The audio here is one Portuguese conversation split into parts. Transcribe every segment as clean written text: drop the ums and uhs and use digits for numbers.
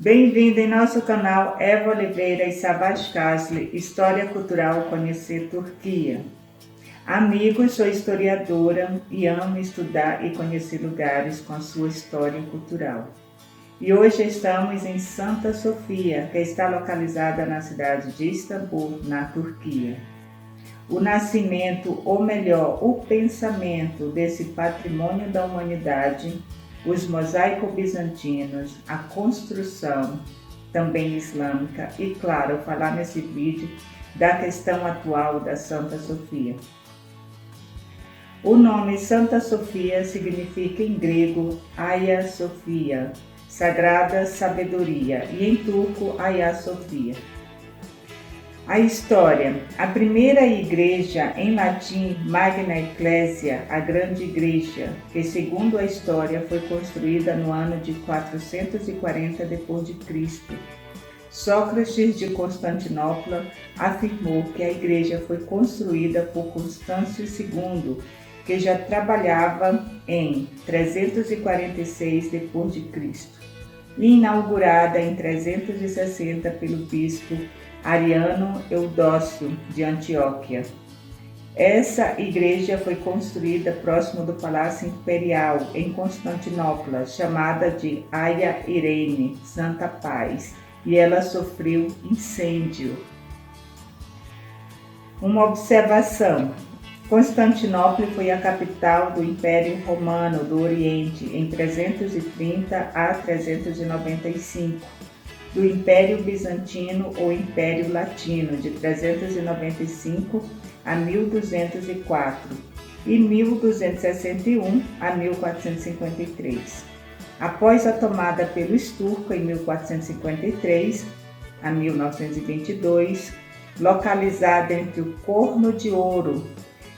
Bem-vindo em nosso canal Eva Oliveira e Savaş Kasli, História Cultural Conhecer Turquia. Amigos, sou historiadora e amo estudar e conhecer lugares com a sua história cultural. E hoje estamos em Santa Sofia, que está localizada na cidade de Istambul, na Turquia. O nascimento, ou melhor, o pensamento desse patrimônio da humanidade, os mosaicos bizantinos, a construção também islâmica e, claro, falar nesse vídeo da questão atual da Santa Sofia. O nome Santa Sofia significa em grego Hagia Sophia, Sagrada Sabedoria, e em turco Hagia Sophia. A história. A primeira igreja, em latim Magna Ecclesia, a Grande Igreja, que segundo a história foi construída no ano de 440 d.C. Sócrates de Constantinopla afirmou que a igreja foi construída por Constâncio II, que já trabalhava em 346 d.C. e inaugurada em 360 pelo bispo Ariano Eudócio de Antioquia. Essa igreja foi construída próximo do Palácio Imperial em Constantinopla, chamada de Hagia Irene, Santa Paz, e ela sofreu incêndio. Uma observação: Constantinopla foi a capital do Império Romano do Oriente em 330 a 395. Do Império Bizantino ou Império Latino, de 395 a 1204 e 1261 a 1453. Após a tomada pelos turcos em 1453 a 1922, localizada entre o Corno de Ouro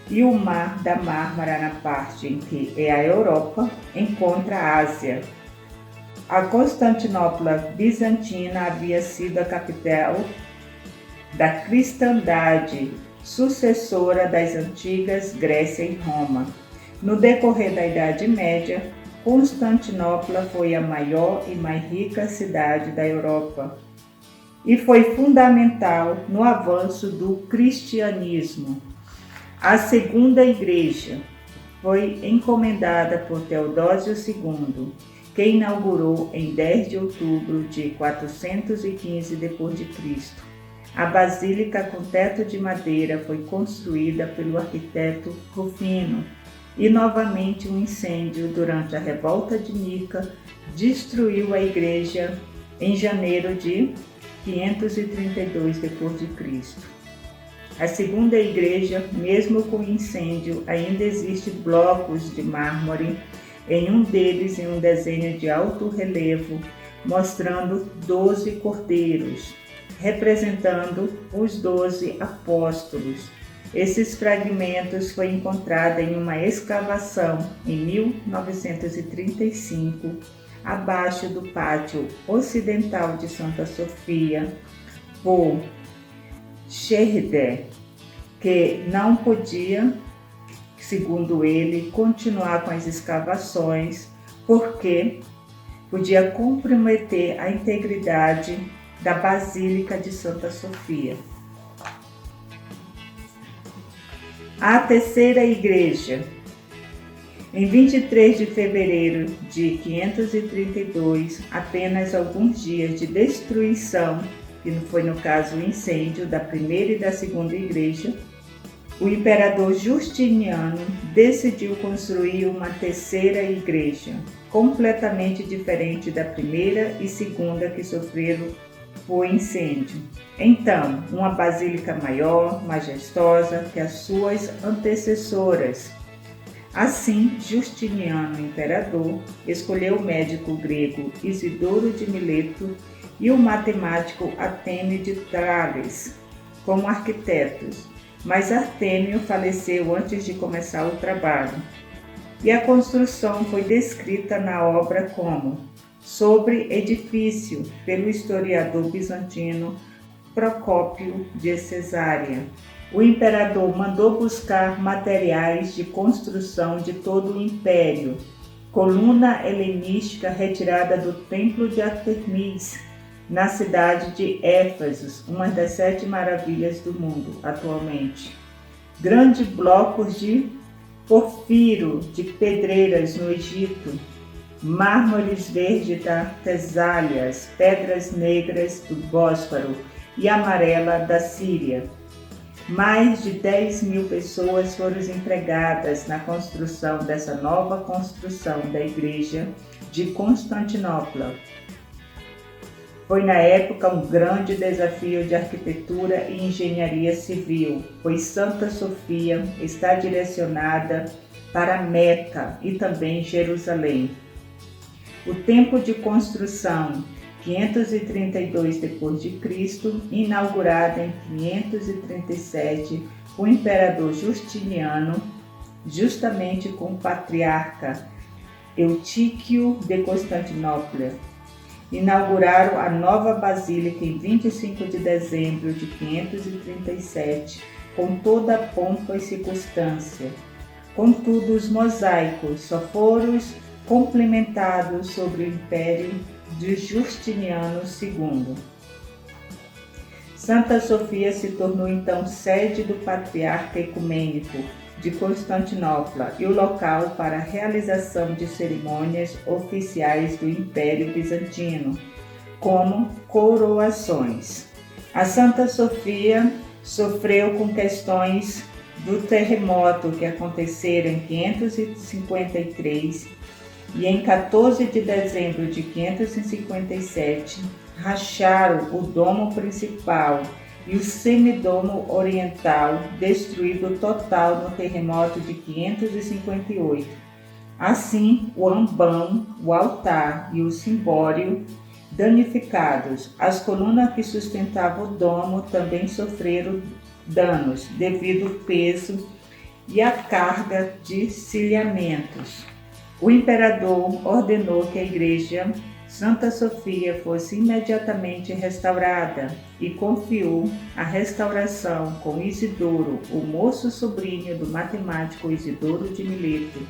e o Mar da Mármara na parte em que é a Europa, encontra a Ásia. A Constantinopla bizantina havia sido a capital da cristandade, sucessora das antigas Grécia e Roma. No decorrer da Idade Média, Constantinopla foi a maior e mais rica cidade da Europa e foi fundamental no avanço do cristianismo. A segunda igreja foi encomendada por Teodósio II, que inaugurou em 10 de outubro de 415 d.C. A basílica com teto de madeira foi construída pelo arquiteto Rufino e novamente um incêndio durante a revolta de Nica destruiu a igreja em janeiro de 532 d.C. A segunda igreja, mesmo com incêndio, ainda existe blocos de mármore, em um deles em um desenho de alto relevo, mostrando 12 cordeiros, representando os 12 apóstolos. Esses fragmentos foram encontrados em uma escavação em 1935, abaixo do pátio ocidental de Santa Sofia, por Sheridan, que não podia, segundo ele, continuar com as escavações porque podia comprometer a integridade da Basílica de Santa Sofia. A terceira igreja. Em 23 de fevereiro de 532, apenas alguns dias de destruição, que foi no caso o incêndio da primeira e da segunda igreja, o imperador Justiniano decidiu construir uma terceira igreja, completamente diferente da primeira e segunda que sofreram o incêndio. Então, uma basílica maior, majestosa que as suas antecessoras. Assim, Justiniano, imperador, escolheu o médico grego Isidoro de Mileto e o matemático Artêmio de Tales como arquitetos. Mas Artêmio faleceu antes de começar o trabalho, e a construção foi descrita na obra como sobre edifício pelo historiador bizantino Procópio de Cesárea. O imperador mandou buscar materiais de construção de todo o império, coluna helenística retirada do templo de Artemis, na cidade de Éfeso, uma das 7 maravilhas do mundo atualmente. Grandes blocos de porfiro de pedreiras no Egito, mármores verdes da Tesália, pedras negras do Bósforo e amarela da Síria. Mais de 10.000 pessoas foram empregadas na construção dessa nova construção da Igreja de Constantinopla. Foi na época um grande desafio de arquitetura e engenharia civil, pois Santa Sofia está direcionada para Meca e também Jerusalém. O tempo de construção, 532 d.C., inaugurado em 537 o imperador Justiniano, justamente com o patriarca Eutíquio de Constantinopla. Inauguraram a nova basílica em 25 de dezembro de 537, com toda a pompa e circunstância. Contudo, os mosaicos só foram complementados sobre o império de Justiniano II. Santa Sofia se tornou então sede do Patriarca Ecumênico de Constantinopla e o local para a realização de cerimônias oficiais do Império Bizantino, como coroações. A Santa Sofia sofreu com questões do terremoto que aconteceram em 553 e em 14 de dezembro de 557 racharam o domo principal e o semidomo oriental, destruído total no terremoto de 558. Assim, o ambão, o altar e o cimbório danificados. As colunas que sustentavam o domo também sofreram danos devido ao peso e à carga de cilhamentos. O imperador ordenou que a igreja Santa Sofia fosse imediatamente restaurada e confiou a restauração com Isidoro, o moço sobrinho do matemático Isidoro de Mileto,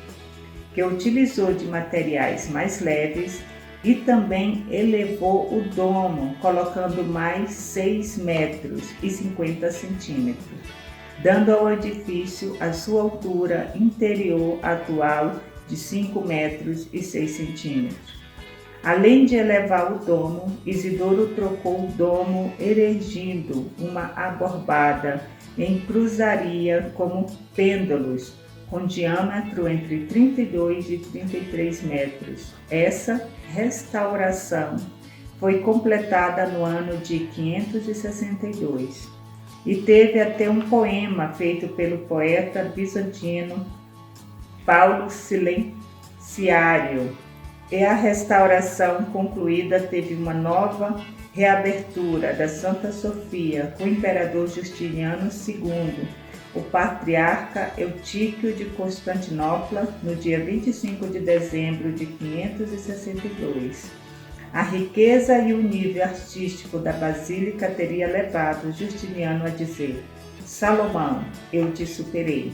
que utilizou de materiais mais leves e também elevou o domo, colocando mais 6 metros e 50 centímetros, dando ao edifício a sua altura interior atual de 5 metros e 6 centímetros. Além de elevar o domo, Isidoro trocou o domo erigindo uma aborbada em cruzaria como pêndulos, com diâmetro entre 32 e 33 metros. Essa restauração foi completada no ano de 562 e teve até um poema feito pelo poeta bizantino Paulo Silenciário. E a restauração concluída teve uma nova reabertura da Santa Sofia com o imperador Justiniano II, o patriarca Eutíquio de Constantinopla, no dia 25 de dezembro de 562. A riqueza e o nível artístico da basílica teria levado Justiniano a dizer: Salomão, eu te superei.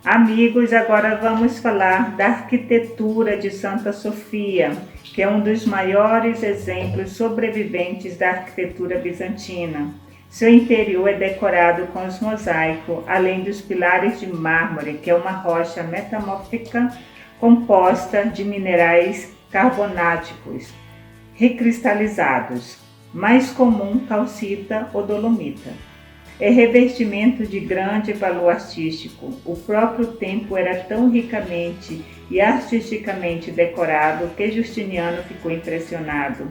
Amigos, agora vamos falar da arquitetura de Santa Sofia, que é um dos maiores exemplos sobreviventes da arquitetura bizantina. Seu interior é decorado com os mosaicos, além dos pilares de mármore, que é uma rocha metamórfica composta de minerais carbonáticos recristalizados, mais comum calcita ou dolomita. É revestimento de grande valor artístico. O próprio templo era tão ricamente e artisticamente decorado que Justiniano ficou impressionado.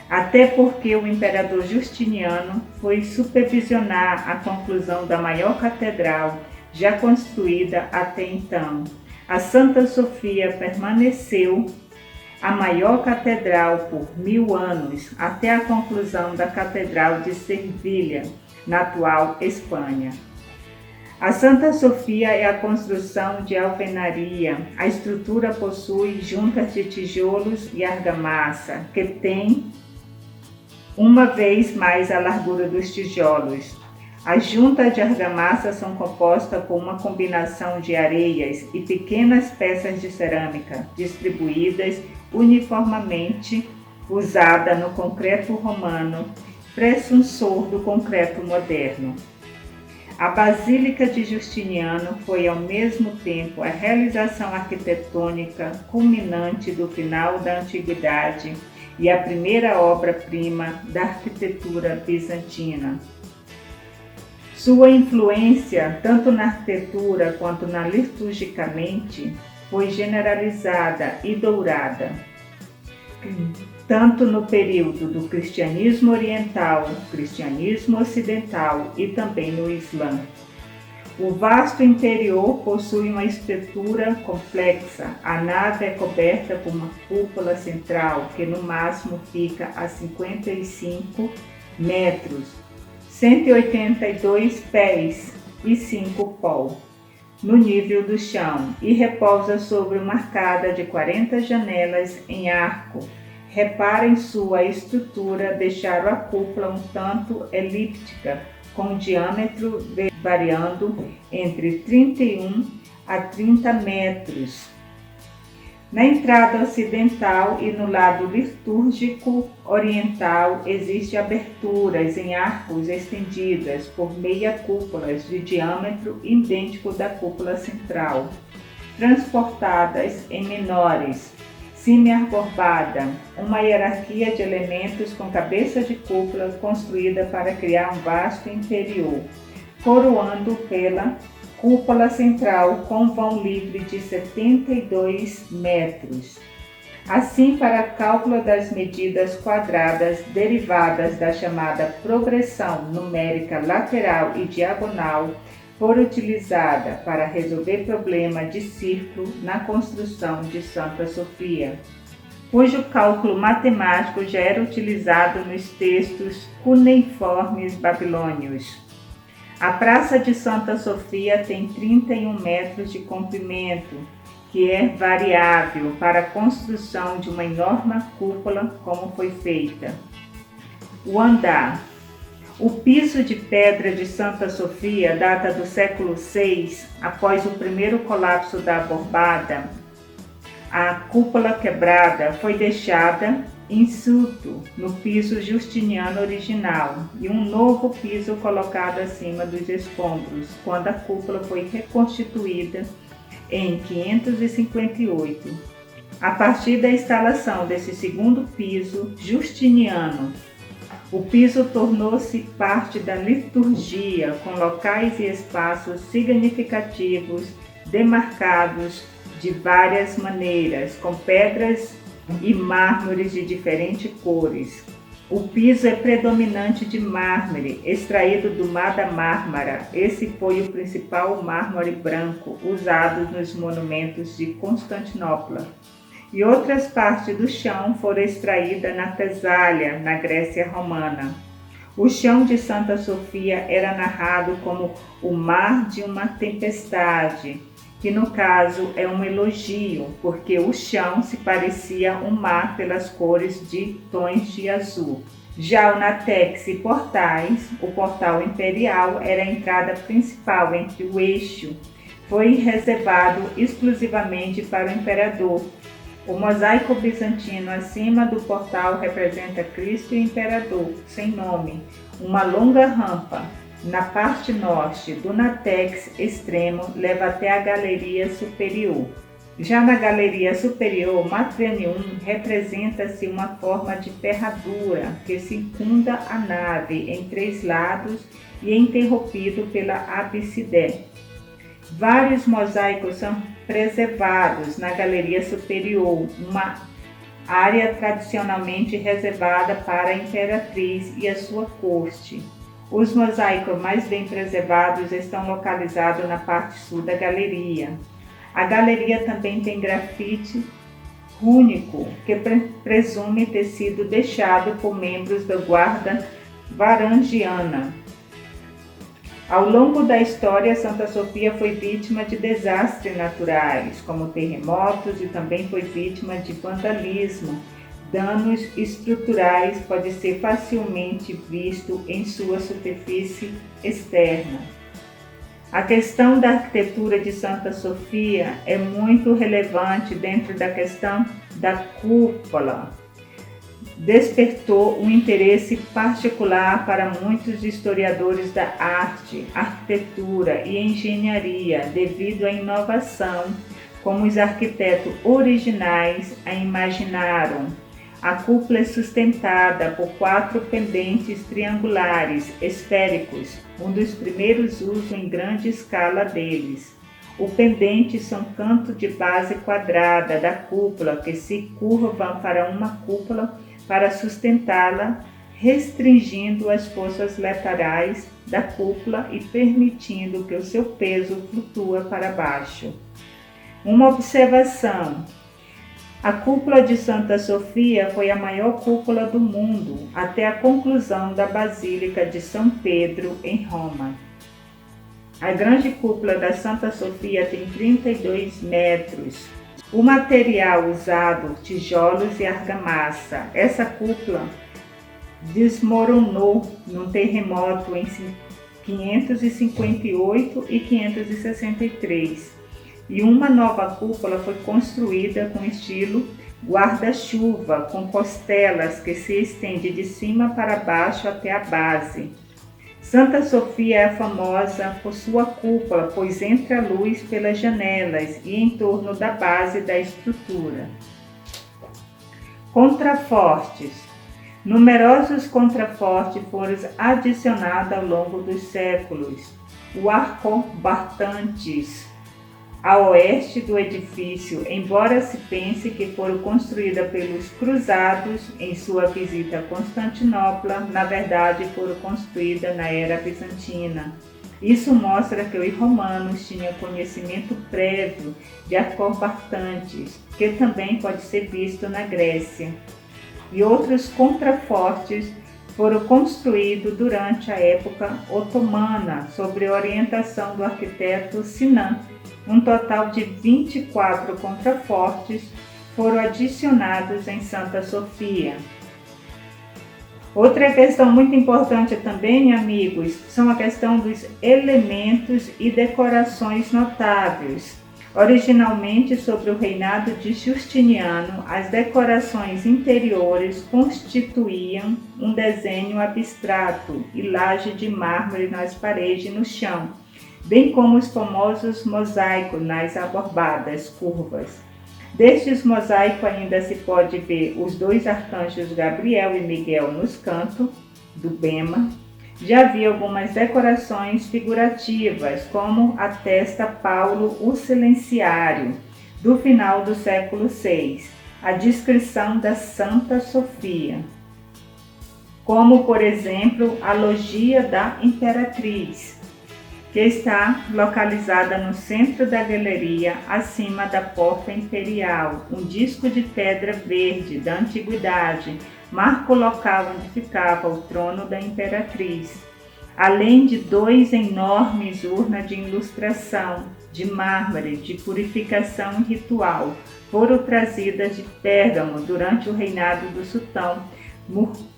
Até porque o imperador Justiniano foi supervisionar a conclusão da maior catedral já construída até então. A Santa Sofia permaneceu a maior catedral por 1000 anos, até a conclusão da Catedral de Sevilha, na atual Espanha. A Santa Sofia é a construção de alvenaria. A estrutura possui juntas de tijolos e argamassa, que tem uma vez mais a largura dos tijolos. As juntas de argamassa são compostas por uma combinação de areias e pequenas peças de cerâmica, distribuídas uniformemente, usada no concreto romano, precursor do concreto moderno. A Basílica de Justiniano foi, ao mesmo tempo, a realização arquitetônica culminante do final da Antiguidade e a primeira obra-prima da arquitetura bizantina. Sua influência, tanto na arquitetura quanto na liturgicamente, foi generalizada e dourada, tanto no período do cristianismo oriental, cristianismo ocidental e também no Islã. O vasto interior possui uma estrutura complexa. A nave é coberta por uma cúpula central, que no máximo fica a 55 metros, 182 pés e 5 pol, no nível do chão, e repousa sobre uma arcada de 40 janelas em arco. Repara em sua estrutura, deixaram a cúpula um tanto elíptica, com diâmetro variando entre 31 a 30 metros. Na entrada ocidental e no lado litúrgico oriental existem aberturas em arcos estendidas por meia cúpulas de diâmetro idêntico da cúpula central, transportadas em menores, semi-arborbada, uma hierarquia de elementos com cabeça de cúpula construída para criar um vasto interior, coroando pela cúpula central com vão livre de 72 metros. Assim, para cálculo das medidas quadradas derivadas da chamada progressão numérica lateral e diagonal, foi utilizada para resolver problema de círculo na construção de Santa Sofia, cujo cálculo matemático já era utilizado nos textos cuneiformes babilônios. A Praça de Santa Sofia tem 31 metros de comprimento, que é variável para a construção de uma enorme cúpula, como foi feita. O andar. O piso de pedra de Santa Sofia data do século VI, após o primeiro colapso da Arborbada. A cúpula quebrada foi deixada insulto no piso justiniano original e um novo piso colocado acima dos escombros, quando a cúpula foi reconstituída em 558. A partir da instalação desse segundo piso justiniano, o piso tornou-se parte da liturgia, com locais e espaços significativos demarcados de várias maneiras, com pedras e mármores de diferentes cores. O piso é predominante de mármore, extraído do Mar da Mármara. Esse foi o principal mármore branco usado nos monumentos de Constantinopla. E outras partes do chão foram extraídas na Tesália, na Grécia Romana. O chão de Santa Sofia era narrado como o mar de uma tempestade, que no caso é um elogio, porque o chão se parecia um mar pelas cores de tons de azul. Já o nátex e portais, o portal imperial era a entrada principal entre o eixo, foi reservado exclusivamente para o imperador. O mosaico bizantino acima do portal representa Cristo e o imperador, sem nome, uma longa rampa. Na parte norte do nátex extremo leva até a galeria superior. Já na galeria superior, Matrianium representa-se uma forma de ferradura que circunda a nave em 3 lados e é interrompido pela absidé. Vários mosaicos são preservados na galeria superior, uma área tradicionalmente reservada para a imperatriz e a sua corte. Os mosaicos mais bem preservados estão localizados na parte sul da galeria. A galeria também tem grafite rúnico, que presume ter sido deixado por membros da guarda varangiana. Ao longo da história, Santa Sofia foi vítima de desastres naturais, como terremotos, e também foi vítima de vandalismo danos estruturais pode ser facilmente visto em sua superfície externa. A questão da arquitetura de Santa Sofia é muito relevante dentro da questão da cúpula. Despertou um interesse particular para muitos historiadores da arte, arquitetura e engenharia devido à inovação como os arquitetos originais a imaginaram. A cúpula é sustentada por 4 pendentes triangulares esféricos, um dos primeiros usos em grande escala deles. O pendente são cantos de base quadrada da cúpula que se curvam para uma cúpula para sustentá-la, restringindo as forças laterais da cúpula e permitindo que o seu peso flutue para baixo. Uma observação: a cúpula de Santa Sofia foi a maior cúpula do mundo até a conclusão da Basílica de São Pedro em Roma. A grande cúpula da Santa Sofia tem 32 metros. O material usado, tijolos e argamassa. Essa cúpula desmoronou num terremoto em 558 e 563. E uma nova cúpula foi construída com estilo guarda-chuva, com costelas que se estende de cima para baixo até a base. Santa Sofia é famosa por sua cúpula, pois entra a luz pelas janelas e em torno da base da estrutura. Contrafortes. Numerosos contrafortes foram adicionados ao longo dos séculos. O arcobartantes a oeste do edifício, embora se pense que foram construídas pelos cruzados em sua visita a Constantinopla, na verdade foram construídas na era bizantina. Isso mostra que os romanos tinham conhecimento prévio de arcobartantes, que também pode ser visto na Grécia. E outros contrafortes foram construídos durante a época otomana, sob orientação do arquiteto Sinan. Um total de 24 contrafortes foram adicionados em Santa Sofia. Outra questão muito importante também, amigos, são a questão dos elementos e decorações notáveis. Originalmente, sobre o reinado de Justiniano, as decorações interiores constituíam um desenho abstrato e laje de mármore nas paredes e no chão, bem como os famosos mosaicos nas abordadas curvas. Destes mosaicos ainda se pode ver os 2 arcanjos Gabriel e Miguel nos cantos do bema. Já havia algumas decorações figurativas, como atesta Paulo o Silenciário, do final do século VI, a descrição da Santa Sofia, como, por exemplo, a Logia da Imperatriz, que está localizada no centro da galeria, acima da Porta Imperial, um disco de pedra verde da antiguidade, marca o local onde ficava o trono da imperatriz, além de 2 enormes urnas de ilustração de mármore de purificação ritual, foram trazidas de Pérgamo durante o reinado do sultão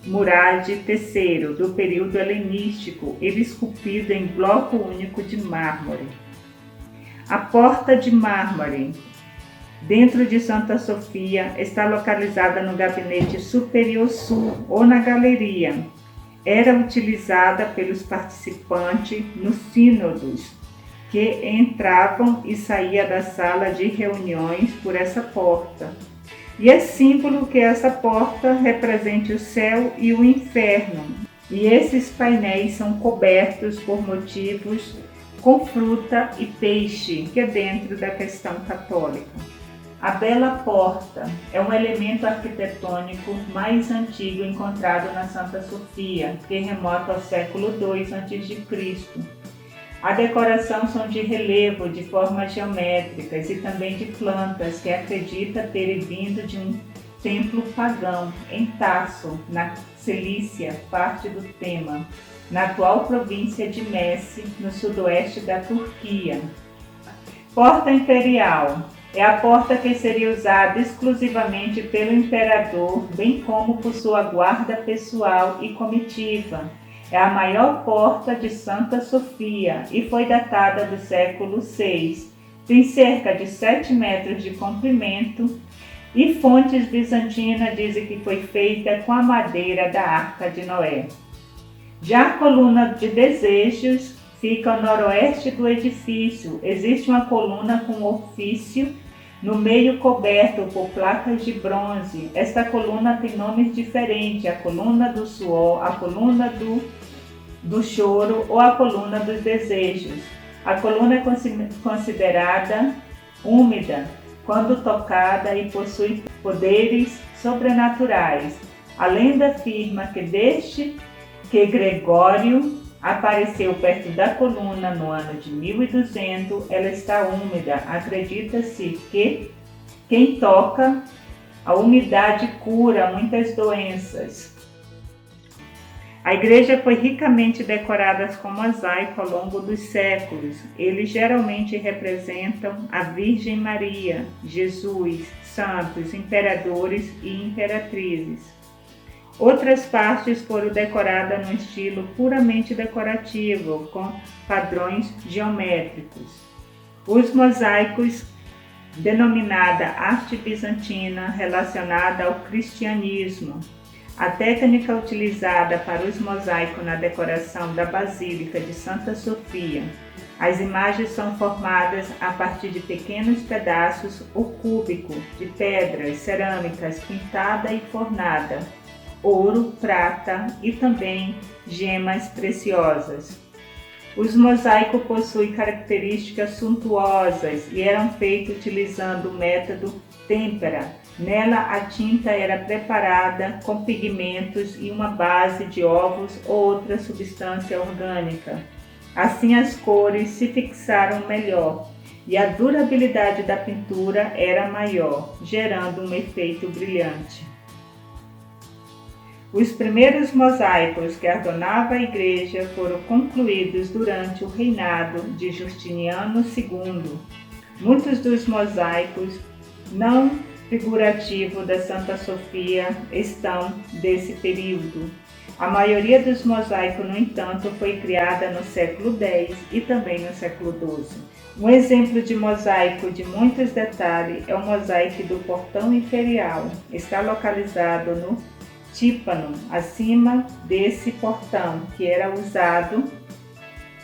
Murad III, do período helenístico, ele esculpido em bloco único de mármore. A Porta de Mármore, dentro de Santa Sofia, está localizada no gabinete superior sul ou na galeria. Era utilizada pelos participantes nos sínodos, que entravam e saíam da sala de reuniões por essa porta. E é símbolo que essa porta represente o céu e o inferno. E esses painéis são cobertos por motivos com fruta e peixe, que é dentro da questão católica. A Bela Porta é um elemento arquitetônico mais antigo encontrado na Santa Sofia, que remota ao século II a.C. A decoração são de relevo, de formas geométricas e também de plantas, que acredita ter vindo de um templo pagão em Tarso, na Cilícia, parte do Tema, na atual província de Messi, no sudoeste da Turquia. Porta Imperial É a porta que seria usada exclusivamente pelo imperador, bem como por sua guarda pessoal e comitiva. É a maior porta de Santa Sofia e foi datada do século VI. Tem cerca de 7 metros de comprimento e fontes bizantinas dizem que foi feita com a madeira da Arca de Noé. Já a coluna de desejos fica ao noroeste do edifício. Existe uma coluna com ofício no meio coberto por placas de bronze. Esta coluna tem nomes diferentes: a coluna do suor, a coluna do choro ou a coluna dos desejos. A coluna é considerada úmida quando tocada e possui poderes sobrenaturais. A lenda afirma que desde que Gregório apareceu perto da coluna no ano de 1200, ela está úmida. Acredita-se que quem toca a umidade cura muitas doenças. A igreja foi ricamente decorada com mosaico ao longo dos séculos. Eles geralmente representam a Virgem Maria, Jesus, santos, imperadores e imperatrizes. Outras partes foram decoradas num estilo puramente decorativo, com padrões geométricos. Os mosaicos, denominada arte bizantina, relacionada ao cristianismo. A técnica utilizada para os mosaicos na decoração da Basílica de Santa Sofia. As imagens são formadas a partir de pequenos pedaços ou cúbico de pedras, cerâmicas pintada e fornada, ouro, prata e também gemas preciosas. Os mosaicos possuem características suntuosas e eram feitos utilizando o método têmpera. Nela, a tinta era preparada com pigmentos e uma base de ovos ou outra substância orgânica. Assim, as cores se fixaram melhor e a durabilidade da pintura era maior, gerando um efeito brilhante. Os primeiros mosaicos que adornavam a igreja foram concluídos durante o reinado de Justiniano II. Muitos dos mosaicos não figurativos da Santa Sofia estão desse período. A maioria dos mosaicos, no entanto, foi criada no século X e também no século XII. Um exemplo de mosaico de muitos detalhes é o mosaico do portão imperial. Está localizado no tímpano, acima desse portão, que era usado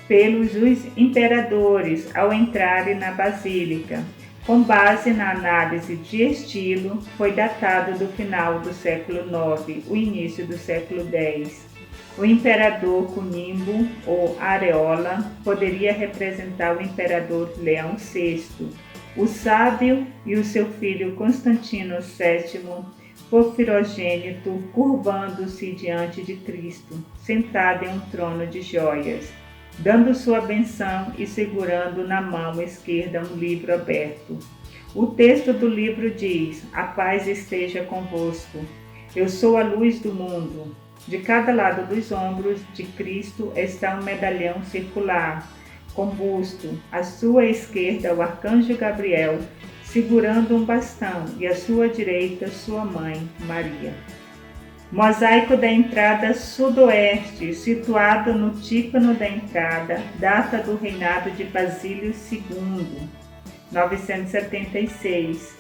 pelos imperadores ao entrarem na basílica. Com base na análise de estilo, foi datado do final do século IX, o início do século X. O imperador com nimbo ou areola poderia representar o imperador Leão VI, o sábio e o seu filho Constantino VII, porfirogênito, curvando-se diante de Cristo, sentado em um trono de joias, dando sua benção e segurando na mão esquerda um livro aberto. O texto do livro diz: "A paz esteja convosco. Eu sou a luz do mundo." De cada lado dos ombros de Cristo está um medalhão circular, com busto. À sua esquerda, o arcanjo Gabriel, segurando um bastão, e à sua direita, sua mãe, Maria. Mosaico da entrada sudoeste, situado no tímpano da entrada, data do reinado de Basílio II, 976.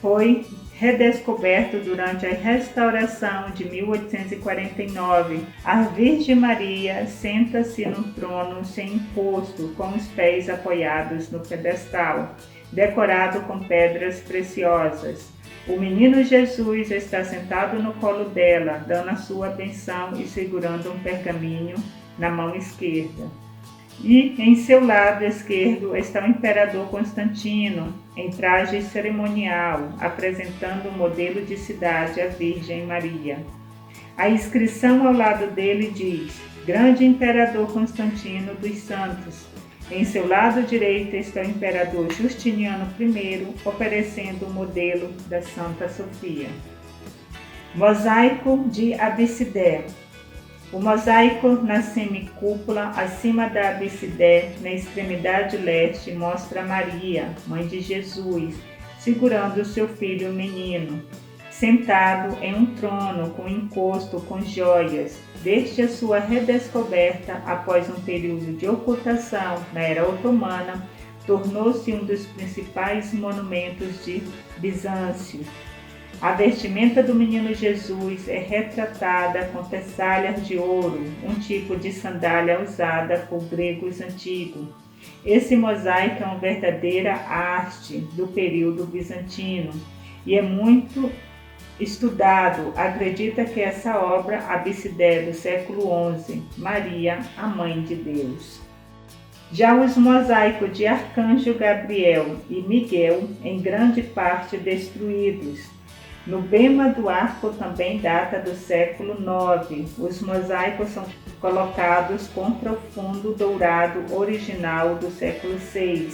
Foi redescoberto durante a restauração de 1849. A Virgem Maria senta-se no trono sem encosto, com os pés apoiados no pedestal, decorado com pedras preciosas. O menino Jesus está sentado no colo dela, dando a sua benção e segurando um pergaminho na mão esquerda. E em seu lado esquerdo está o imperador Constantino, em traje cerimonial, apresentando um modelo de cidade à Virgem Maria. A inscrição ao lado dele diz: Grande Imperador Constantino dos Santos. Em seu lado direito está o imperador Justiniano I, oferecendo o modelo da Santa Sofia. Mosaico de Absidé. O mosaico na semicúpula, acima da absidé, na extremidade leste, mostra Maria, mãe de Jesus, segurando seu filho menino, sentado em um trono com encosto com joias. Desde a sua redescoberta após um período de ocultação na era otomana, tornou-se um dos principais monumentos de Bizâncio. A vestimenta do menino Jesus é retratada com tessalhas de ouro, um tipo de sandália usada por gregos antigos. Esse mosaico é uma verdadeira arte do período bizantino e é muito estudado. Acredita que essa obra absidé do século XI, Maria, a Mãe de Deus. Já os mosaicos de Arcanjo Gabriel e Miguel, em grande parte destruídos. No bema do arco também data do século IX. Os mosaicos são colocados contra o fundo dourado original do século VI.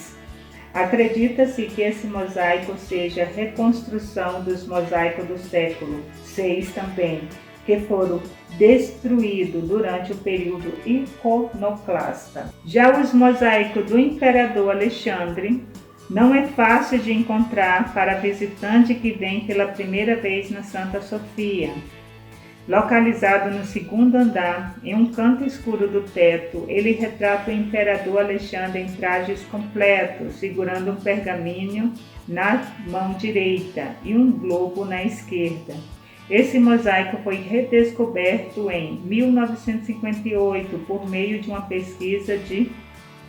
Acredita-se que esse mosaico seja a reconstrução dos mosaicos do século VI também, que foram destruídos durante o período iconoclasta. Já os mosaicos do imperador Alexandre não é fácil de encontrar para visitante que vem pela primeira vez na Santa Sofia. Localizado no segundo andar, em um canto escuro do teto, ele retrata o imperador Alexandre em trajes completos, segurando um pergaminho na mão direita e um globo na esquerda. Esse mosaico foi redescoberto em 1958 por meio de uma pesquisa de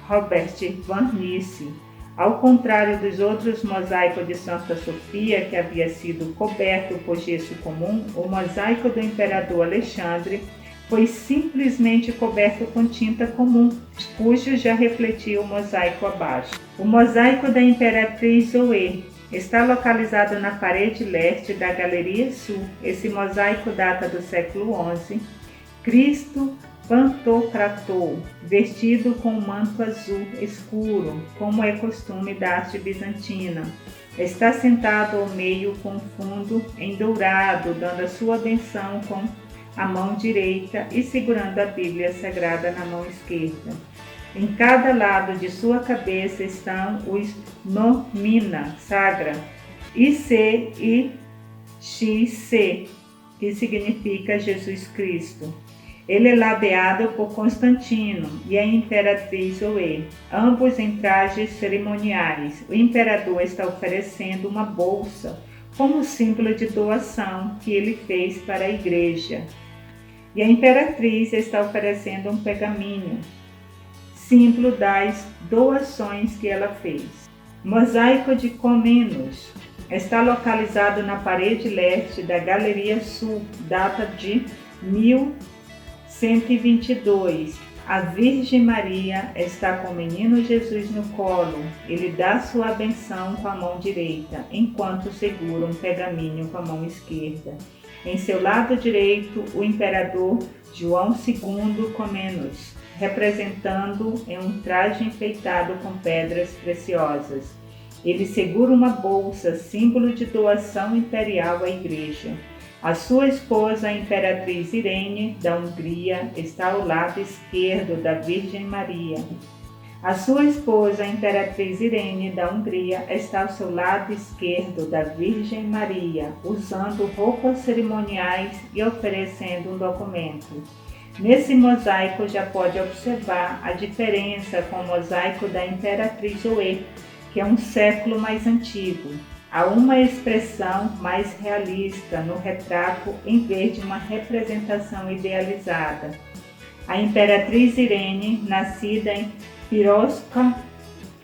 Robert Van Nisse. Ao contrário dos outros mosaicos de Santa Sofia, que havia sido coberto por gesso comum, o mosaico do imperador Alexandre foi simplesmente coberto com tinta comum, cujo já refletia o mosaico abaixo. O mosaico da imperatriz Zoe está localizado na parede leste da Galeria Sul. Esse mosaico data do século XI. Cristo Pantocrator, vestido com um manto azul escuro, como é costume da arte bizantina. Está sentado ao meio com fundo em dourado, dando a sua benção com a mão direita e segurando a Bíblia Sagrada na mão esquerda. Em cada lado de sua cabeça estão os nomina sagra, IC e XC, que significa Jesus Cristo. Ele é ladeado por Constantino e a imperatriz Zoe, ambos em trajes cerimoniais. O imperador está oferecendo uma bolsa como símbolo de doação que ele fez para a igreja. E a imperatriz está oferecendo um pergaminho, símbolo das doações que ela fez. Mosaico de Comenius está localizado na parede leste da Galeria Sul, data de 1122. A Virgem Maria está com o menino Jesus no colo. Ele dá sua benção com a mão direita, enquanto segura um pergaminho com a mão esquerda. Em seu lado direito, o imperador João II Comenius, representando em um traje enfeitado com pedras preciosas. Ele segura uma bolsa, símbolo de doação imperial à igreja. A sua esposa, a imperatriz Irene, da Hungria, está ao lado esquerdo da Virgem Maria. A sua esposa, a imperatriz Irene, da Hungria, está ao seu lado esquerdo da Virgem Maria, usando roupas cerimoniais e oferecendo um documento. Nesse mosaico já pode observar a diferença com o mosaico da imperatriz Zoe, que é um século mais antigo. Há uma expressão mais realista no retrato em vez de uma representação idealizada. A imperatriz Irene, nascida em Piroska,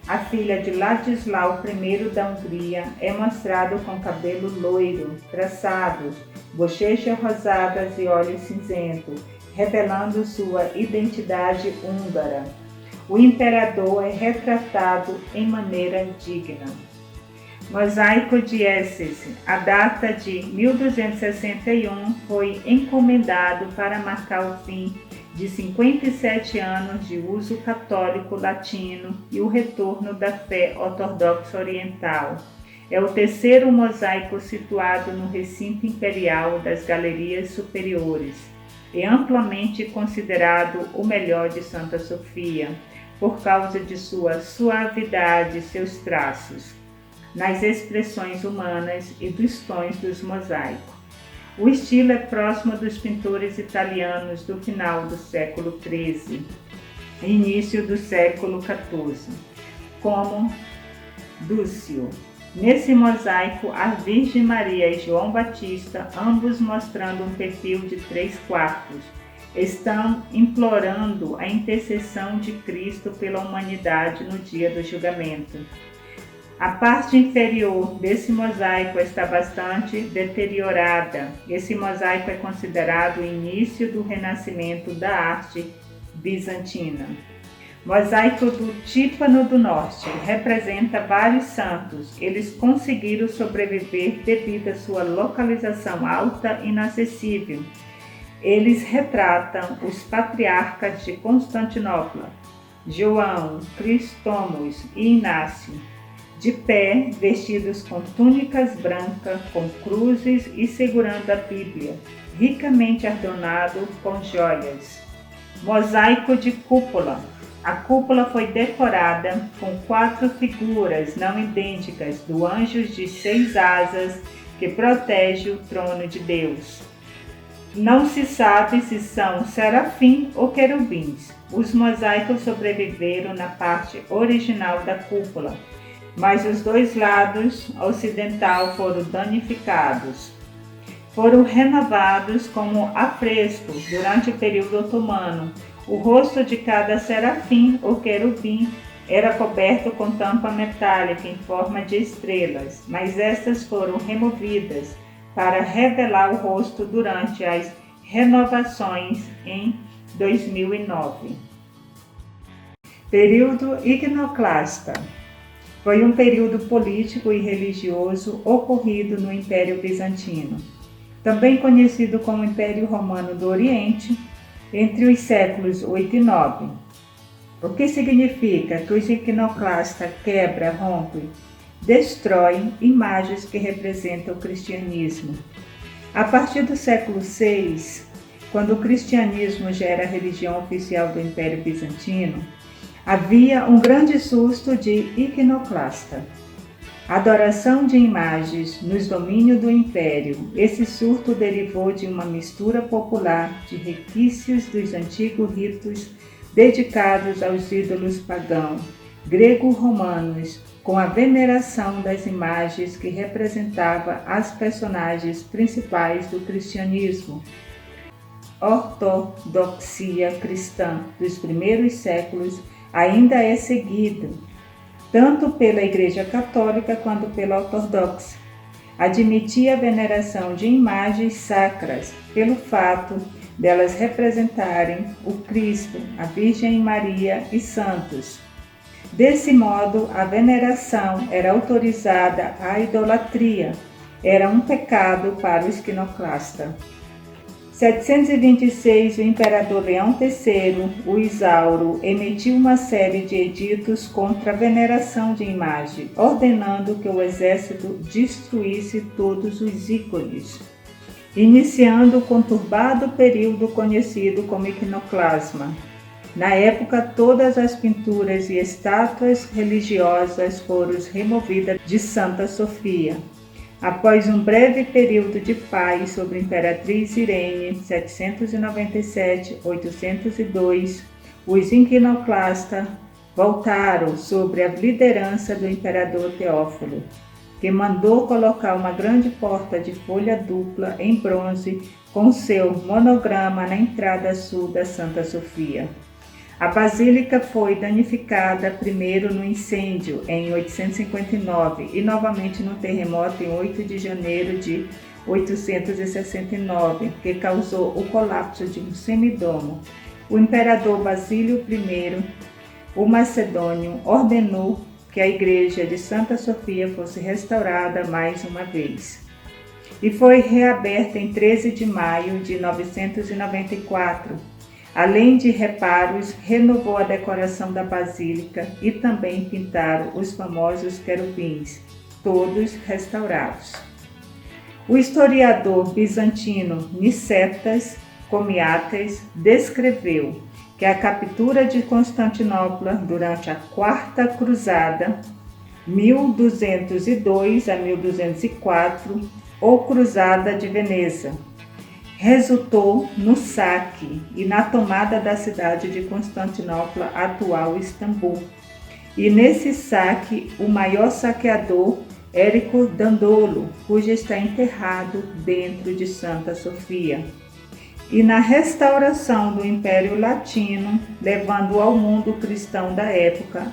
a filha de Ladislau I da Hungria, é mostrado com cabelo loiro, traçados, bochechas rosadas e olhos cinzentos, revelando sua identidade húngara. O imperador é retratado em maneira digna. Mosaico de Esses, a data de 1261, foi encomendado para marcar o fim de 57 anos de uso católico latino e o retorno da fé ortodoxa oriental. É o terceiro mosaico situado no recinto imperial das Galerias Superiores. É amplamente considerado o melhor de Santa Sofia, por causa de sua suavidade e seus traços. nas expressões humanas e dos tons dos mosaicos. O estilo é próximo dos pintores italianos do final do século XIII e início do século XIV, como Duccio. Nesse mosaico, a Virgem Maria e João Batista, ambos mostrando um perfil de 3/4, estão implorando a intercessão de Cristo pela humanidade no dia do julgamento. A parte inferior desse mosaico está bastante deteriorada. Esse mosaico é considerado o início do renascimento da arte bizantina. Mosaico do Tímpano do Norte representa vários santos. Eles conseguiram sobreviver devido à sua localização alta e inacessível. Eles retratam os patriarcas de Constantinopla, João, Cristómos e Inácio, de pé, vestidos com túnicas brancas, com cruzes e segurando a Bíblia, ricamente adornado com joias. Mosaico de cúpula. A cúpula foi decorada com 4 figuras não idênticas do anjo de 6 asas que protege o trono de Deus. Não se sabe se são serafim ou querubins. Os mosaicos sobreviveram na parte original da cúpula, mas os 2 lados ocidental foram danificados. Foram renovados como afresco durante o período otomano. O rosto de cada serafim ou querubim era coberto com tampa metálica em forma de estrelas, mas estas foram removidas para revelar o rosto durante as renovações em 2009. Período Iconoclasta. Foi um período político e religioso ocorrido no Império Bizantino, também conhecido como Império Romano do Oriente, entre os séculos 8 e 9. O que significa que os iconoclastas quebra, rompe, destrói imagens que representam o cristianismo. A partir do século VI, quando o cristianismo já era a religião oficial do Império Bizantino, havia um grande surto de iconoclasta. Adoração de imagens nos domínios do Império. Esse surto derivou de uma mistura popular de requisitos dos antigos ritos dedicados aos ídolos pagãos, grego-romanos, com a veneração das imagens que representavam as personagens principais do cristianismo. Ortodoxia cristã dos primeiros séculos ainda é seguido tanto pela Igreja Católica quanto pela Ortodoxa. Admitia a veneração de imagens sacras pelo fato delas representarem o Cristo, a Virgem Maria e santos. Desse modo, a veneração era autorizada à idolatria, era um pecado para o iconoclasta. 726, o imperador Leão III, o Isauro, emitiu uma série de editos contra a veneração de imagem, ordenando que o exército destruísse todos os ícones, iniciando o conturbado período conhecido como iconoclasma. Na época, todas as pinturas e estátuas religiosas foram removidas de Santa Sofia. Após um breve período de paz sobre a Imperatriz Irene, 797-802, os iconoclastas voltaram sob a liderança do imperador Teófilo, que mandou colocar uma grande porta de folha dupla em bronze com seu monograma na entrada sul da Santa Sofia. A basílica foi danificada primeiro no incêndio em 859 e novamente no terremoto em 8 de janeiro de 869, que causou o colapso de um semidomo. O imperador Basílio I, o Macedônio, ordenou que a igreja de Santa Sofia fosse restaurada mais uma vez. E foi reaberta em 13 de maio de 994. Além de reparos, renovou a decoração da basílica e também pintaram os famosos querubins, todos restaurados. O historiador bizantino Nicetas Comiates descreveu que a captura de Constantinopla durante a Quarta Cruzada 1202 a 1204, ou Cruzada de Veneza. Resultou no saque e na tomada da cidade de Constantinopla, atual Istambul. E nesse saque, o maior saqueador, Érico Dandolo, cujo está enterrado dentro de Santa Sofia. E na restauração do Império Latino, levando ao mundo cristão da época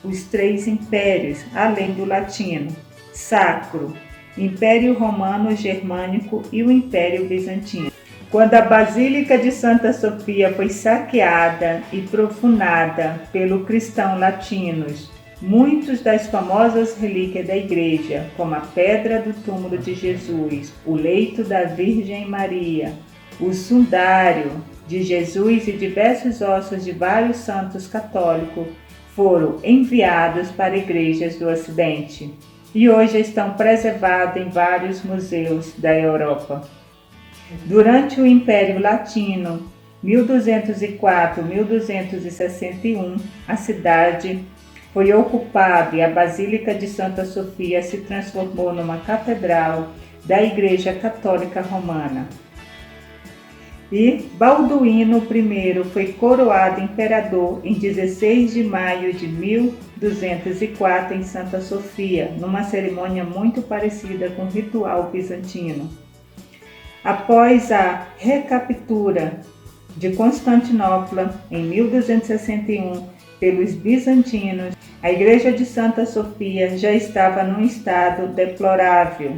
os três impérios, além do latino, sacro, Império Romano Germânico e o Império Bizantino. Quando a Basílica de Santa Sofia foi saqueada e profanada pelos cristãos latinos, muitas das famosas relíquias da igreja, como a pedra do túmulo de Jesus, o leito da Virgem Maria, o sundário de Jesus e diversos ossos de vários santos católicos, foram enviados para igrejas do Ocidente e hoje estão preservados em vários museus da Europa. Durante o Império Latino, 1204-1261, a cidade foi ocupada e a Basílica de Santa Sofia se transformou numa catedral da Igreja Católica Romana. E Balduíno I foi coroado imperador em 16 de maio de 1204 em Santa Sofia, numa cerimônia muito parecida com o ritual bizantino. Após a recaptura de Constantinopla em 1261 pelos bizantinos, a Igreja de Santa Sofia já estava num estado deplorável.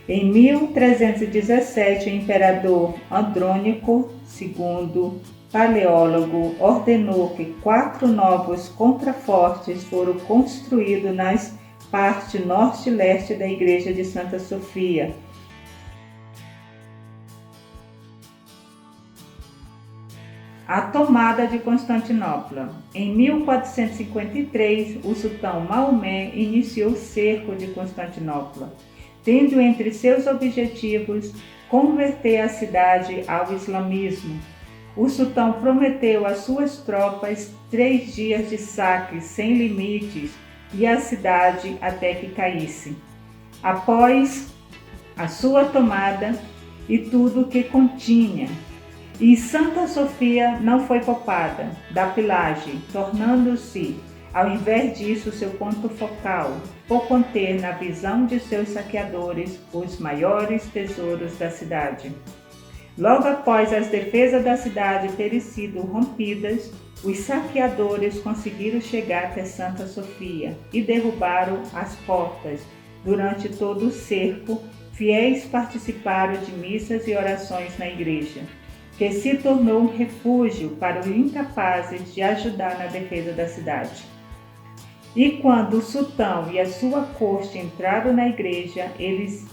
Em 1317, o imperador Andrônico II, paleólogo, ordenou que 4 novos contrafortes foram construídos nas partes norte e leste da Igreja de Santa Sofia. A tomada de Constantinopla. Em 1453, o sultão Maomé iniciou o cerco de Constantinopla, tendo entre seus objetivos converter a cidade ao islamismo. O sultão prometeu às suas tropas 3 dias de saque sem limites e a cidade até que caísse. Após a sua tomada e tudo o que continha, e Santa Sofia não foi poupada da pilagem, tornando-se, ao invés disso, seu ponto focal, por conter na visão de seus saqueadores os maiores tesouros da cidade. Logo após as defesas da cidade terem sido rompidas, os saqueadores conseguiram chegar até Santa Sofia e derrubaram as portas. Durante todo o cerco, fiéis participaram de missas e orações na igreja, que se tornou um refúgio para os incapazes de ajudar na defesa da cidade. E quando o sultão e a sua corte entraram na igreja, eles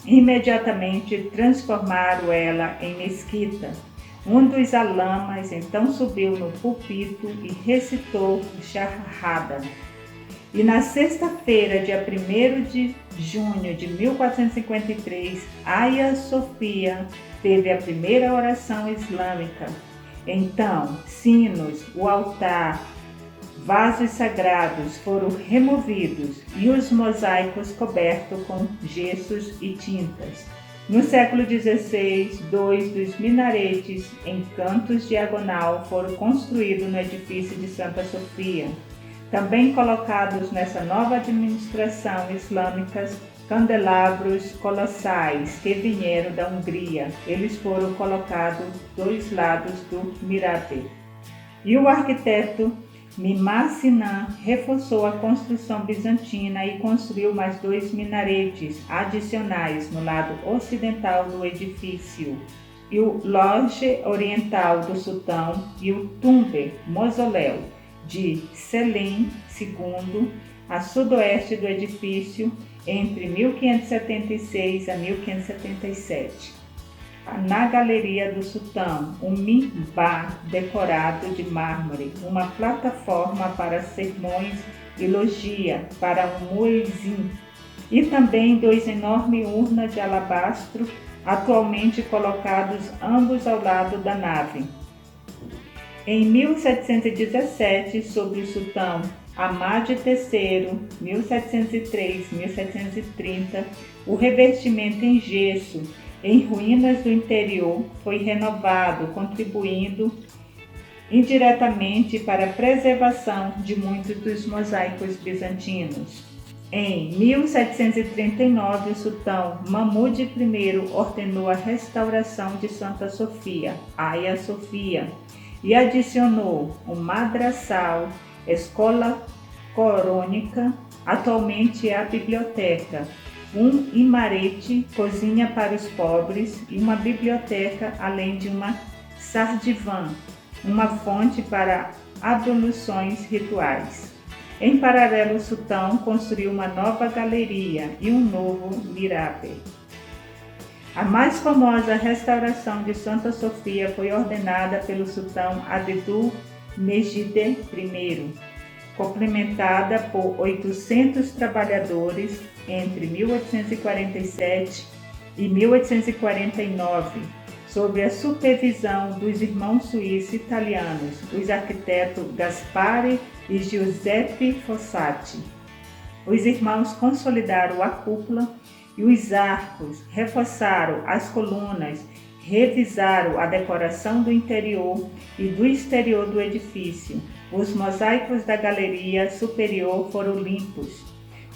imediatamente transformaram ela em mesquita. Um dos alamas então subiu no púlpito e recitou o Shahada. E na sexta-feira, dia 1º de junho de 1453, Hagia Sofia teve a primeira oração islâmica. Então, sinos, o altar, vasos sagrados foram removidos e os mosaicos cobertos com gessos e tintas. No século XVI, 2 dos minaretes em cantos diagonal foram construídos no edifício de Santa Sofia. Também colocados nessa nova administração islâmica, candelabros colossais que vieram da Hungria. Eles foram colocados dos lados do mirabe. E o arquiteto Mimar Sinan reforçou a construção bizantina e construiu mais 2 minaretes adicionais no lado ocidental do edifício, e o loge oriental do sultão e o tumbe, mausoléu, de Selim II, a sudoeste do edifício, entre 1576 a 1577. Na galeria do sultão, um minbar decorado de mármore, uma plataforma para sermões e logia para um muezzin, e também 2 enormes urnas de alabastro, atualmente colocados ambos ao lado da nave. Em 1717, sob o sultão Hamad III, 1703-1730, o revestimento em gesso em ruínas do interior foi renovado, contribuindo indiretamente para a preservação de muitos dos mosaicos bizantinos. Em 1739, o sultão Mahmud I ordenou a restauração de Santa Sofia, Hagia Sofia, e adicionou um madrasal, escola corânica, atualmente a biblioteca, um imarete, cozinha para os pobres, e uma biblioteca, além de uma sardivã, uma fonte para abluções rituais. Em paralelo, o sultão construiu uma nova galeria e um novo mirabe. A mais famosa restauração de Santa Sofia foi ordenada pelo sultão Abdul-Mejid I, complementada por 800 trabalhadores entre 1847 e 1849, sob a supervisão dos irmãos suíços italianos, os arquitetos Gaspare e Giuseppe Fossati. Os irmãos consolidaram a cúpula e os arcos, reforçaram as colunas, revisaram a decoração do interior e do exterior do edifício. Os mosaicos da galeria superior foram limpos.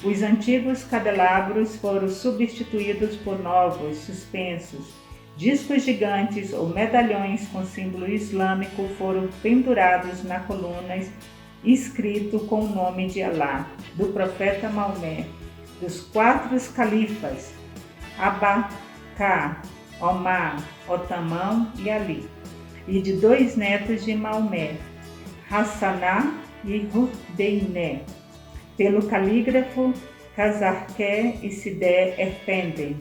Os antigos candelabros foram substituídos por novos, suspensos. Discos gigantes ou medalhões com símbolo islâmico foram pendurados nas colunas, escrito com o nome de Alá, do profeta Maomé, dos 4 califas, Abubakar, Omar, Otomão e Ali, e de 2 netos de Maomé, Hassaná e Hudeiné, pelo calígrafo Kazarké e Sidé Erpenden,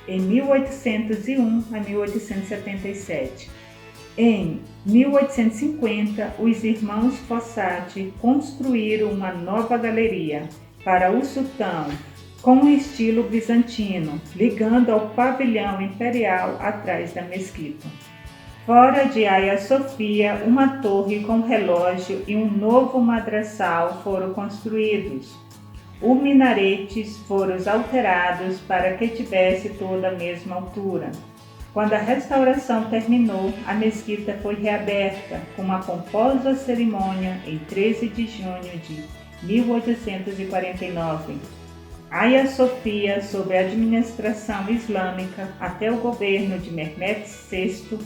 em 1801 a 1877. Em 1850, os irmãos Fossati construíram uma nova galeria para o sultão, com um estilo bizantino, ligando ao pavilhão imperial atrás da mesquita. Fora de Hagia Sofia, uma torre com relógio e um novo madrasal foram construídos. Os minaretes foram alterados para que tivesse toda a mesma altura. Quando a restauração terminou, a mesquita foi reaberta com uma pomposa cerimônia em 13 de junho de 1849. Hagia Sofia, sob a administração islâmica até o governo de Mehmed VI,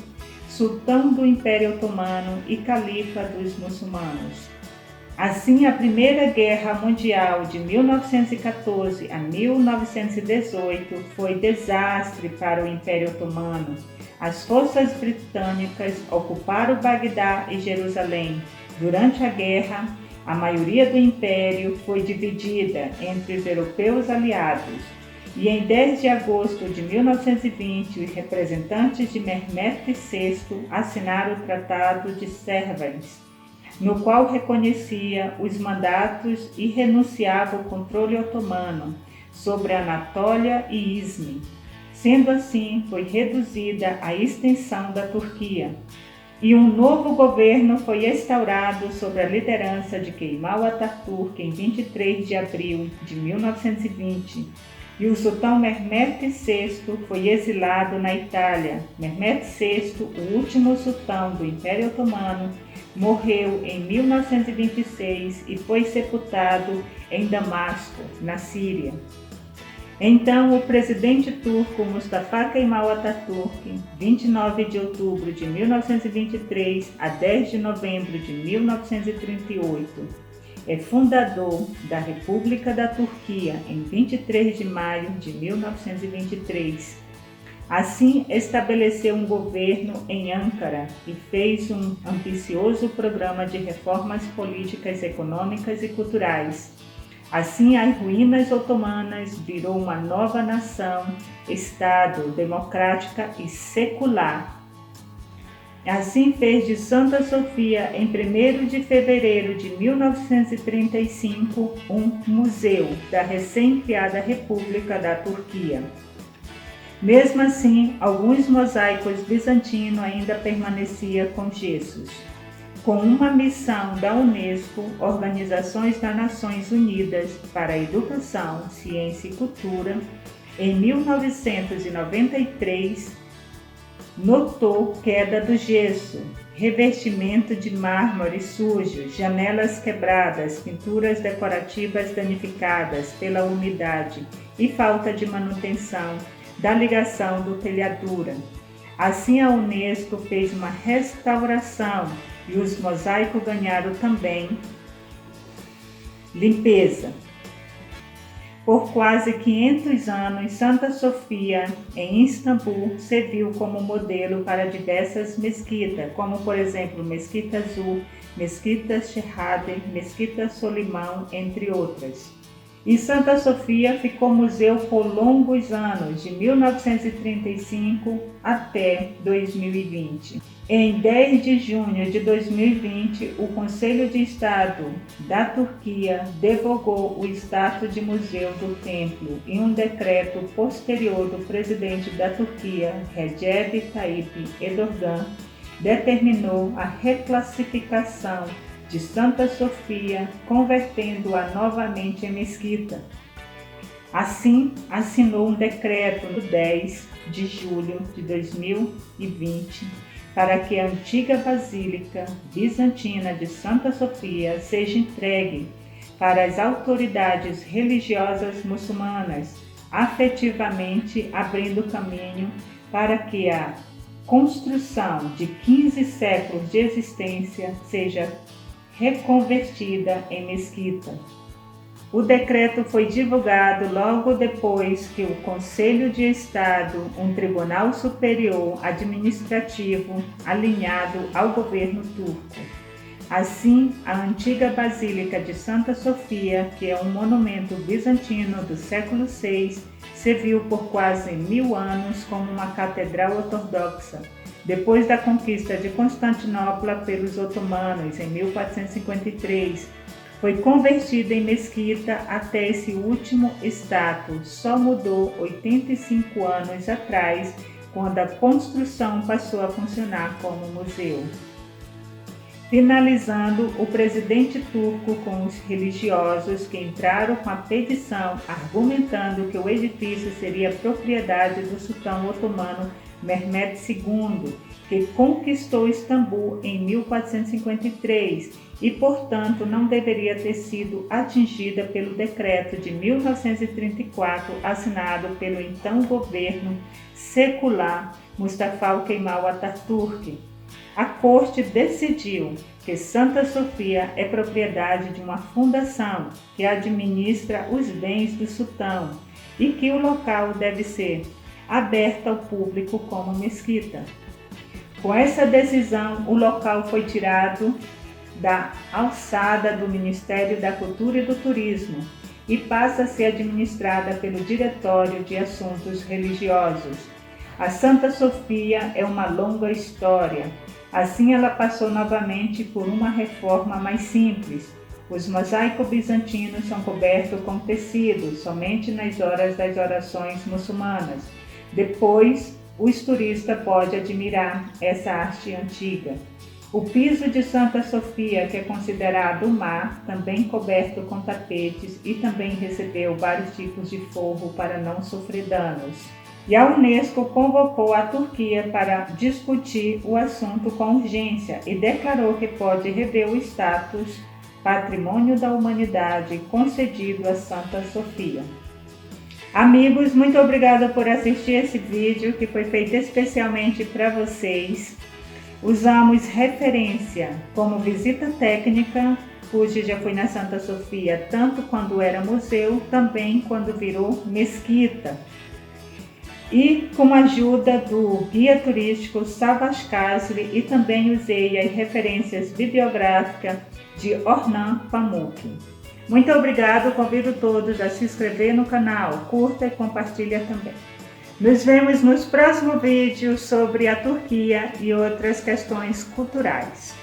sultão do Império Otomano e califa dos muçulmanos. Assim, a Primeira Guerra Mundial de 1914 a 1918 foi desastre para o Império Otomano. As forças britânicas ocuparam Bagdá e Jerusalém. Durante a guerra, a maioria do império foi dividida entre os europeus aliados. E em 10 de agosto de 1920, os representantes de Mehmed VI assinaram o Tratado de Sèvres, no qual reconhecia os mandatos e renunciava ao controle otomano sobre a Anatólia e Izmir. Sendo assim, foi reduzida a extensão da Turquia, e um novo governo foi instaurado sob a liderança de Kemal Atatürk em 23 de abril de 1920, e o sultão Mehmed VI foi exilado na Itália. Mehmed VI, o último sultão do Império Otomano, morreu em 1926 e foi sepultado em Damasco, na Síria. Então, o presidente turco Mustafa Kemal Atatürk, 29 de outubro de 1923 a 10 de novembro de 1938, é fundador da República da Turquia em 23 de maio de 1923. Assim, estabeleceu um governo em Ankara e fez um ambicioso programa de reformas políticas, econômicas e culturais. Assim, as ruínas otomanas virou uma nova nação, Estado democrática e secular. Assim fez de Santa Sofia, em 1º de fevereiro de 1935, um museu da recém-criada República da Turquia. Mesmo assim, alguns mosaicos bizantinos ainda permaneciam com gessos. com uma missão da Unesco, Organizações das Nações Unidas para a Educação, Ciência e Cultura, em 1993, notou queda do gesso, revestimento de mármore sujo, janelas quebradas, pinturas decorativas danificadas pela umidade e falta de manutenção da ligação do telhadura. Assim, a Unesco fez uma restauração e os mosaicos ganharam também limpeza. Por quase 500 anos, Santa Sofia, em Istambul, serviu como modelo para diversas mesquitas, como, por exemplo, Mesquita Azul, Mesquita Shehadeh, Mesquita Solimão, entre outras. E Santa Sofia ficou museu por longos anos, de 1935 até 2020. Em 10 de junho de 2020, o Conselho de Estado da Turquia devogou o status de museu do templo em um decreto posterior do presidente da Turquia, Recep Tayyip Erdogan, determinou a reclassificação de Santa Sofia, convertendo-a novamente em mesquita. Assim, assinou um decreto no 10 de julho de 2020 para que a antiga Basílica Bizantina de Santa Sofia seja entregue para as autoridades religiosas muçulmanas, afetivamente abrindo caminho para que a construção de 15 séculos de existência seja reconvertida em mesquita. O decreto foi divulgado logo depois que o Conselho de Estado, um tribunal superior administrativo alinhado ao governo turco. Assim, a antiga Basílica de Santa Sofia, que é um monumento bizantino do século VI, serviu por quase 1000 anos como uma catedral ortodoxa. Depois da conquista de Constantinopla pelos otomanos em 1453, foi convertida em mesquita até esse último status. Só mudou 85 anos atrás, quando a construção passou a funcionar como museu. Finalizando, o presidente turco com os religiosos que entraram com a petição argumentando que o edifício seria propriedade do sultão otomano Mehmed II, que conquistou Istambul em 1453 e, portanto, não deveria ter sido atingida pelo decreto de 1934 assinado pelo então governo secular Mustafa Kemal Atatürk. A corte decidiu que Santa Sofia é propriedade de uma fundação que administra os bens do sultão e que o local deve ser aberto ao público como mesquita. Com essa decisão, o local foi tirado da alçada do Ministério da Cultura e do Turismo e passa a ser administrada pelo Diretório de Assuntos Religiosos. A Santa Sofia é uma longa história. Assim, ela passou novamente por uma reforma mais simples. Os mosaicos bizantinos são cobertos com tecido somente nas horas das orações muçulmanas. Depois, os turistas podem admirar essa arte antiga. O piso de Santa Sofia, que é considerado o mar, também coberto com tapetes e também recebeu vários tipos de forro para não sofrer danos. E a Unesco convocou a Turquia para discutir o assunto com urgência e declarou que pode rever o status Patrimônio da Humanidade concedido a Santa Sofia. Amigos, muito obrigada por assistir esse vídeo que foi feito especialmente para vocês. Usamos referência como visita técnica, Fuji já foi na Santa Sofia tanto quando era museu, também quando virou mesquita. E com a ajuda do guia turístico Savas Kasri e também usei as referências bibliográficas de Orhan Pamuk. Muito obrigado, convido todos a se inscrever no canal, curta e compartilha também. Nos vemos nos próximos vídeos sobre a Turquia e outras questões culturais.